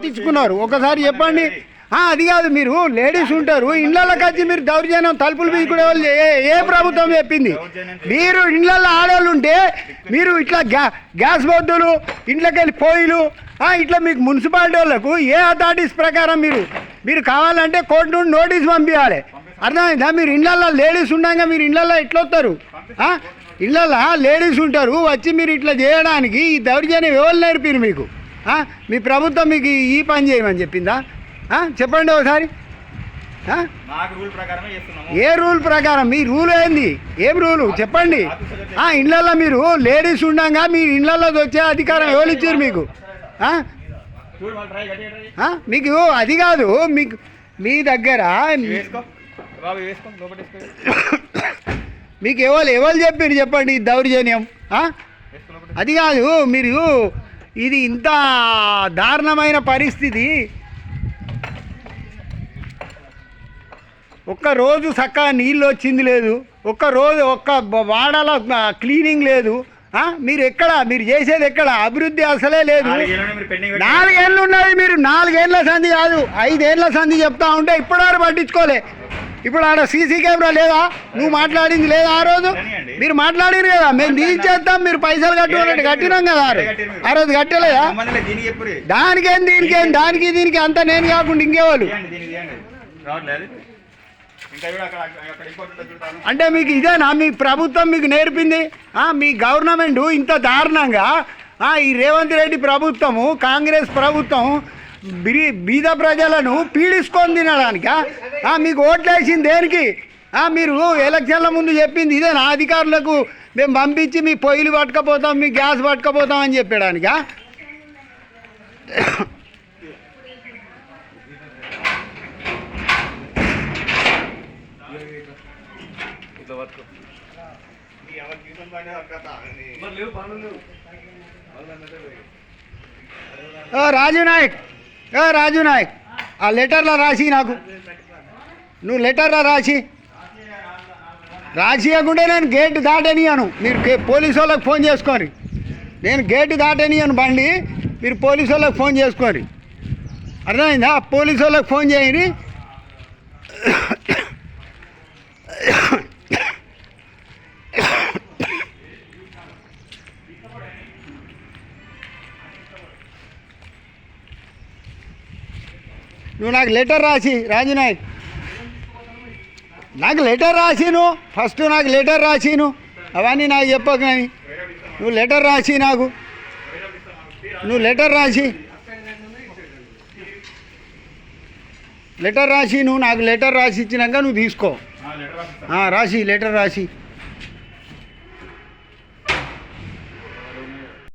తెచ్చుకున్నారు ఒకసారి చెప్పండి. అది కాదు, మీరు లేడీస్ ఉంటారు ఇళ్ళకి వచ్చి మీరు దౌర్జన్యం తలుపులు పీకునే వాళ్ళు ఏ ప్రభుత్వం చెప్పింది? మీరు ఇళ్ళల్లో ఆడవాళ్ళు ఉంటే మీరు ఇట్లా గ్యాస్ బొద్దులు ఇంట్లోకి వెళ్ళి పోయిలు ఇట్లా మీకు మున్సిపాలిటీ వాళ్ళకు ఏ అథారిటీస్ ప్రకారం మీరు కావాలంటే కోర్టు నుండి నోటీస్ పంపించాలి. అర్థమైందా? మీరు ఇళ్ళల్లో లేడీస్ ఉండగా మీరు ఇళ్ళల్లో ఎట్లా వస్తారు? ఇళ్ళల్లో లేడీస్ ఉంటారు వచ్చి మీరు ఇట్లా చేయడానికి ఈ దౌర్జన్యం ఎవరు నేర్పిరు మీకు? మీ ప్రభుత్వం మీకు ఈ పని చేయమని చెప్పిందా? చెప్పండి ఒకసారి. ఏ రూల్ ప్రకారం? మీ రూల్ ఏంది? ఏం రూలు చెప్పండి. ఇళ్ళల్లో మీరు లేడీస్ ఉండగా మీరు ఇళ్ళల్లో వచ్చే అధికారం ఎవరు ఇచ్చారు మీకు? మీకు అది కాదు, మీకు మీ దగ్గర మీకు ఎవరు చెప్పారు చెప్పండి ఈ దౌర్జన్యం? అది కాదు, మీరు ఇది ఇంత దారుణమైన పరిస్థితి. ఒక్కరోజు చక్కగా నీళ్ళు వచ్చింది లేదు, ఒక్కరోజు ఒక్క వాడల క్లీనింగ్ లేదు. మీరు ఎక్కడ మీరు చేసేది ఎక్కడ? అభివృద్ధి అసలే లేదు. 4 ఏళ్ళు ఉన్నది, మీరు 4 ఏళ్ళ సంధి కాదు 5 ఏళ్ళ సంధి చెప్తా ఉంటే ఇప్పటివరకు పట్టించుకోలే. ఇప్పుడు ఆడ సీసీ కెమెరా లేదా? నువ్వు మాట్లాడింది లేదా? ఆ రోజు మీరు మాట్లాడిరు కదా, మేము తీసేస్తాం మీరు పైసలు కట్టుకోవాలంటే కట్టినాం కదా. ఆ రోజు కట్టలేదా? దానికేం దీనికేం, దానికి దీనికి అంతా నేను కాకుండా ఇంకేవాళ్ళు. అంటే మీకు ఇదేనా మీ ప్రభుత్వం మీకు నేర్పింది? మీ గవర్నమెంట్ ఇంత దారుణంగా ఈ రేవంత్ రెడ్డి ప్రభుత్వము కాంగ్రెస్ ప్రభుత్వం బీద ప్రజలను పీడించుకొని తినడానిక? మీకు ఓట్లేసింది దేనికి? మీరు ఎలక్షన్ల ముందు చెప్పింది ఇదేనా? అధికారులకు మేము పంపించి మీ పొయ్యిలు పట్టుకపోతాం మీ గ్యాస్ పట్టుకపోతాం అని చెప్పడానిక? రాజు నాయక్ ఆ లెటర్లో రాసి నాకు, నువ్వు లెటర్లో రాసియకుంటే నేను గేట్ దాటనియను. మీరు పోలీసు వాళ్ళకి ఫోన్ చేసుకొని, నేను గేట్ దాటనియను బండి, మీరు పోలీసు వాళ్ళకి ఫోన్ చేసుకొని. అర్థమైందా? పోలీసు వాళ్ళకి ఫోన్ చేయని. నువ్వు నాకు లెటర్ రాసి రాజు నాయక్, నాకు లెటర్ రాసి, నువ్వు ఫస్ట్ నాకు లెటర్ రాసి, అవన్నీ నాకు చెప్పకు. కానీ నువ్వు లెటర్ రాసి నాకు, నువ్వు లెటర్ రాసి నువ్వు నాకు లెటర్ రాసి ఇచ్చినాక నువ్వు తీసుకో. రాసి లెటర్ రాసి